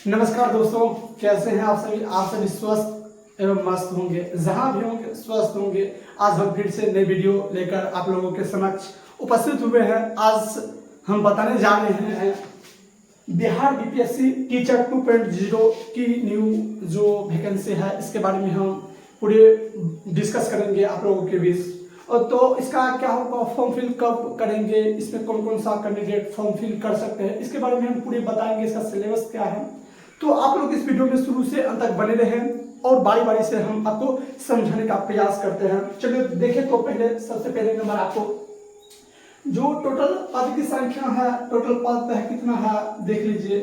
नमस्कार दोस्तों, कैसे हैं आप सभी। आप सभी स्वस्थ एवं मस्त होंगे, जहां भी होंगे स्वस्थ होंगे। आज हम फिर से नई वीडियो लेकर आप लोगों के समक्ष उपस्थित हुए हैं। आज हम बताने जा रहे हैं बिहार बीपीएससी टीचर 2.0 की न्यू जो वैकेंसी है, इसके बारे में हम पूरे डिस्कस करेंगे आप लोगों के बीच। और तो इसका क्या होगा, फॉर्म फिल कब करेंगे, इसमें कौन कौन सा कैंडिडेट फॉर्म फिल कर सकते हैं, इसके बारे में हम पूरे बताएंगे। इसका सिलेबस क्या है, तो आप लोग इस वीडियो में शुरू से अंत तक बने रहें और बारी बारी से हम आपको समझाने का प्रयास करते हैं। चलिए देखें, तो सबसे पहले नंबर आपको जो टोटल पद की संख्या है, टोटल पद है कितना है देख लीजिए,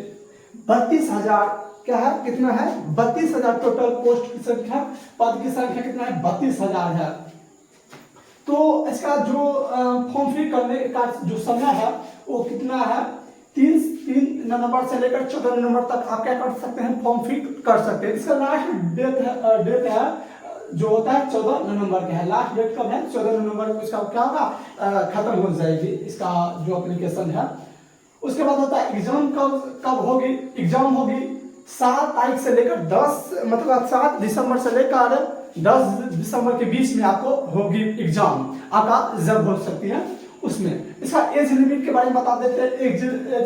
32,000। क्या है, कितना है, 32,000 टोटल पोस्ट की संख्या। पद की संख्या कितना है, 32,000 है। तो इसका जो फॉर्म फिल करने का जो समय है वो कितना है, 3 नवंबर से लेकर 14 नवंबर तक आप क्या कर सकते हैं, फॉर्म फिल कर सकते हैं। इसका लास्ट डेट है जो होता है 14 नवंबर का है। लास्ट डेट कब है, 14 नवंबर को इसका क्या होगा, खत्म हो जाएगी इसका जो एप्लीकेशन है। उसके बाद होता है एग्जाम कब होगी। एग्जाम होगी 7 तारीख से लेकर 7 दिसंबर से लेकर 10 दिसंबर के बीच में आपको होगी एग्जाम। आपका जब हो सकती है उसमें। इसका एज लिमिट के बारे में बता देते हैं। एज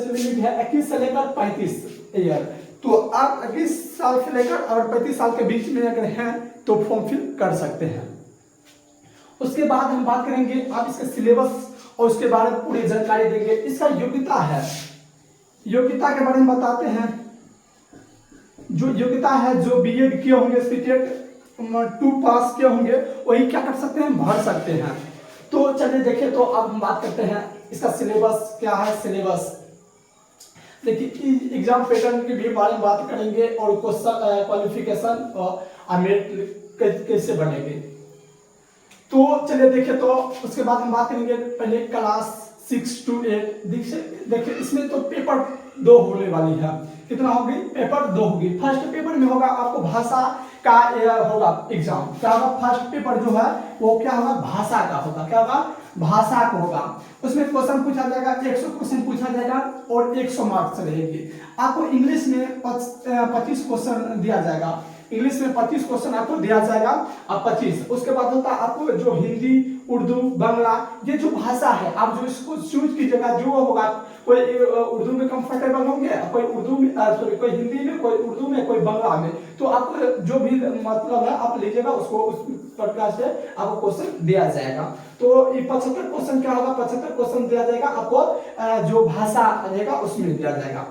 लिमिट है 21 से लेकर 35 ईयर। तो आप 21 साल से लेकर और 35 साल के बीच में अगर हैं तो फॉर्म फिल कर सकते हैं। उसके बाद हम बात करेंगे आप इसके सिलेबस और उसके बारे में पूरी जानकारी देंगे। इसका योग्यता है, योग्यता के बारे में बताते हैं। जो योग्यता है, जो बीएड किए होंगे, सीटेट 2 पास किए होंगे, वही क्या कर सकते हैं, भर सकते हैं। तो चलिए देखें, तो अब हम बात करते हैं इसका सिलेबस क्या है। सिलेबस देखिए, एग्जाम पैटर्न के भी बारे में बात करेंगे और क्वेश्चन क्वालिफिकेशन और मेरिट कैसे बनेंगे। तो चलिए देखें, तो उसके बाद हम बात करेंगे पहले क्लास 6 to 8। देखिए इसमें तो पेपर 2 होने वाली है। कितना होगी, पेपर 2 होगी। फर्स्ट पेपर में होगा आपको भाषा का होगा एग्जाम। क्या होगा, फर्स्ट पेपर जो है वो क्या होगा, भाषा का होगा। क्या होगा, भाषा का होगा। उसमें क्वेश्चन पूछा जाएगा, 100 क्वेश्चन पूछा जाएगा और 100 मार्क्स रहेगी। आपको इंग्लिश में 25 क्वेश्चन दिया जाएगा। इंग्लिश में 25 क्वेश्चन आपको दिया जाएगा अब 25। उसके बाद होता है आपको जो हिंदी, उर्दू, बांग्ला, ये जो भाषा है आप जो इसको चूज कीजिएगा। जो होगा, कोई उर्दू में कंफर्टेबल होंगे, कोई उर्दू में कोई हिंदी में, कोई उर्दू में, कोई बांग्ला में। तो आपको जो भी मतलब है आप लीजिएगा, उसको उस प्रकार से आपको क्वेश्चन दिया जाएगा। तो ये 75 क्वेश्चन क्या होगा, 75 क्वेश्चन दिया जाएगा आपको। जो भाषा रहेगा उसमें दिया जाएगा।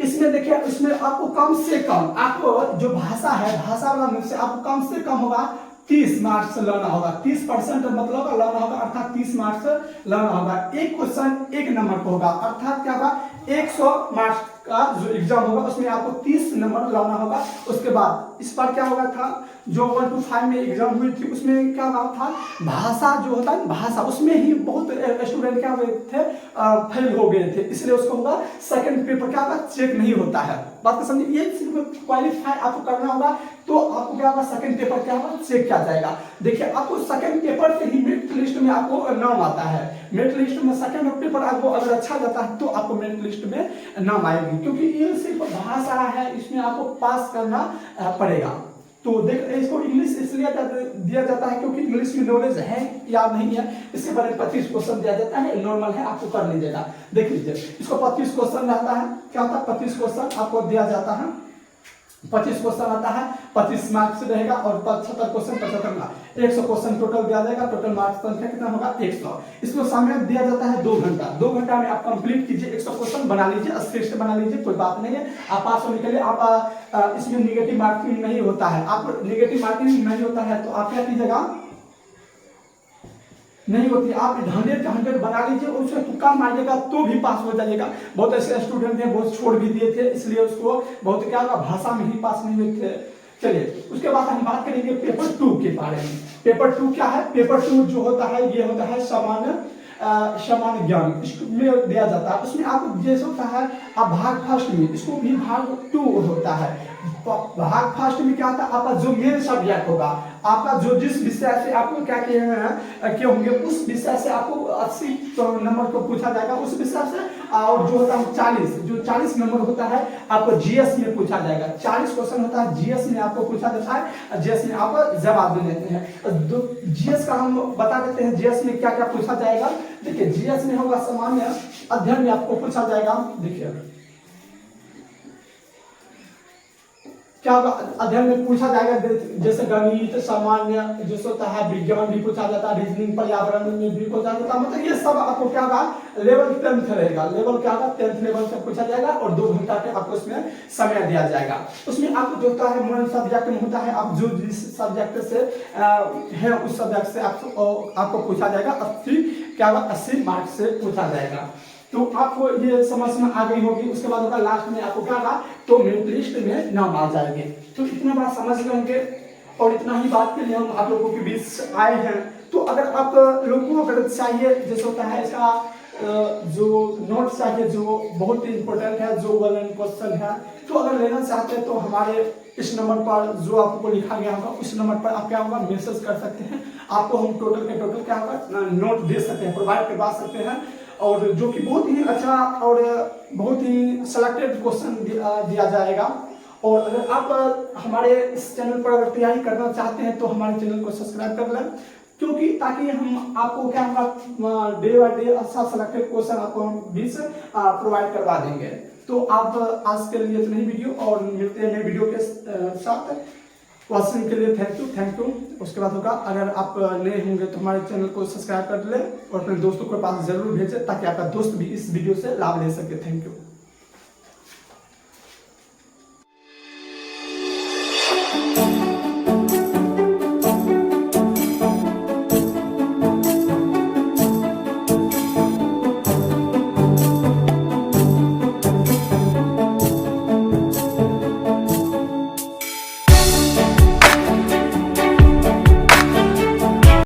इसमें देखिए, इसमें आपको कम से कम, आपको जो भाषा है, भाषा वाला में से आपको कम से कम होगा 30 मार्क्स लाना होगा। 30% मतलब लाना होगा, अर्थात 30 मार्क्स लाना होगा। एक क्वेश्चन 1 नंबर का होगा, अर्थात क्या होगा, 100 मार्क्स का जो एग्जाम होगा उसमें आपको 30 नंबर लाना होगा। उसके बाद इस बार क्या होगा था, जो 1 to 5 में एग्जाम हुई थी उसमें क्या हुआ था, भाषा जो होता है भाषा, उसमें ही बहुत स्टूडेंट क्या हुए थे, फेल हो गए थे। इसलिए उसको होगा सेकंड पेपर क्या होगा, चेक नहीं होता है। बात को समझिए, ये सिर्फ क्वालिफाई आपको करना होगा तो आपको क्या होगा, सेकंड पेपर क्या होगा, चेक किया जाएगा। देखिए आपको सेकंड पेपर से ही मेरिट लिस्ट में आपको नाम आता है। मेरिट लिस्ट में सेकंड पेपर आपको अगर अच्छा जाता है तो आपको मेरिट लिस्ट में नाम आएगी, क्योंकि ये सिर्फ भाषा है, इसमें आपको पास करना पड़ेगा। तो देख, इसको इंग्लिश इसलिए दिया जाता है क्योंकि इंग्लिश में नॉलेज है या नहीं है, इसके बारे में 25 क्वेश्चन दिया जाता है। नॉर्मल है, आपको कर लीजिएगा। देख लीजिए, इसको 25 क्वेश्चन रहता है। क्या होता है, 25 क्वेश्चन आपको दिया जाता है। 25 क्वेश्चन आता है, 25 मार्क्स रहेगा और 75 क्वेश्चन 75 मार्क्स, 100 क्वेश्चन टोटल दिया जाएगा। टोटल मार्क्स संख्या कितना होगा, 100। इसमें समय दिया जाता है 2 घंटा। 2 घंटा में आप कंप्लीट कीजिए, 100 क्वेश्चन बना लीजिए, श्रेष्ठ बना लीजिए, कोई बात नहीं है। आप पास होने के लिए आप इसमें निगेटिव मार्किंग नहीं होता है। आप निगेटिव मार्किंग नहीं होता है तो आप क्या कीजिएगा, नहीं होती, आप 100 का 100 बना लीजिए और उसमें तुक्का मारिएगा तो भी पास हो जाएगा। बहुत ऐसे स्टूडेंट हैं, बहुत छोड़ भी दिए थे, इसलिए उसको बहुत क्या होगा, भाषा में ही पास नहीं हुए थे। चलिए उसके बाद हम बात करेंगे पेपर 2 के बारे में। पेपर 2 क्या है, पेपर 2 जो होता है ये होता है सामान्य ज्ञान, इसमें दिया जाता है। उसमें आपको जैसे होता है आप भाग फर्स्ट में, इसको भी भाग 2 होता है। भाग फर्स्ट में क्या होता है, आपका जो मेन सब्जेक्ट होगा, आपका जो जिस विषय से आपको क्या किए होंगे उस विषय से आपको 80 नंबर को पूछा जाएगा उस विषय से। और जो होता है 40 नंबर होता है आपको जीएस में पूछा जाएगा। 40 क्वेश्चन होता है जीएस में आपको पूछा जाता है, जीएस में आप जवाब दे देते हैं। जीएस का हम बता देते हैं जीएस में क्या क्या पूछा जाएगा। देखिए जीएस में होगा सामान्य अध्ययन में आपको पूछा जाएगा। देखिए क्या अध्ययन में पूछा जाएगा, जैसे गणित, सामान्य जैसे होता है, विज्ञान भी पूछा जाता है, रीजनिंग, पर्यावरण में भी पूछा जाता है। मतलब ये सब आपको क्या होगा, लेवल 10th रहेगा। लेवल क्या होगा, 10th लेवल से पूछा जाएगा और 2 घंटा के आपको इसमें समय दिया जाएगा। उसमें आपको जो होता है मोन सब्जेक्ट में होता है, आप जो जिस सब्जेक्ट से है उस सब्जेक्ट से आपको पूछा जाएगा। 80 मार्क्स से पूछा जाएगा। तो आपको ये समझ में आ गई होगी। उसके बाद होगा लास्ट में आपको क्या होगा, तो मेरिट लिस्ट में नाम आ जाएंगे। तो इतना बात समझ गए होंगे और इतना ही बात के लिए हम आप लोगों के बीच आए हैं। तो अगर आप लोगों को अगर चाहिए, जैसे होता है इसका जो नोट चाहिए जो बहुत ही इंपॉर्टेंट है, जो 1 क्वेश्चन है, तो अगर लेना चाहते हैं तो हमारे इस नंबर पर जो आपको लिखा गया होगा उस नंबर पर आप क्या होगा मैसेज कर सकते हैं। आपको हम टोटल के टोटल क्या होगा नोट दे सकते हैं, प्रोवाइड करवा सकते हैं। और जो कि बहुत ही अच्छा और बहुत ही सिलेक्टेड क्वेश्चन दिया जाएगा। और अगर आप हमारे इस चैनल पर अगर तैयारी करना चाहते हैं तो हमारे चैनल को सब्सक्राइब कर लें, क्योंकि ताकि हम आपको क्या होगा डे बाय डे अच्छा सिलेक्टेड क्वेश्चन आपको हम बीच प्रोवाइड करवा देंगे। तो आप आज के लिए इतनी वीडियो और मिलते हैं नए वीडियो के साथ। वॉचिंग के लिए थैंक यू। उसके बाद होगा अगर आप नए होंगे तो हमारे चैनल को सब्सक्राइब कर लें और अपने दोस्तों के पास जरूर भेजें ताकि आपका दोस्त भी इस वीडियो से लाभ ले सके। Thank you.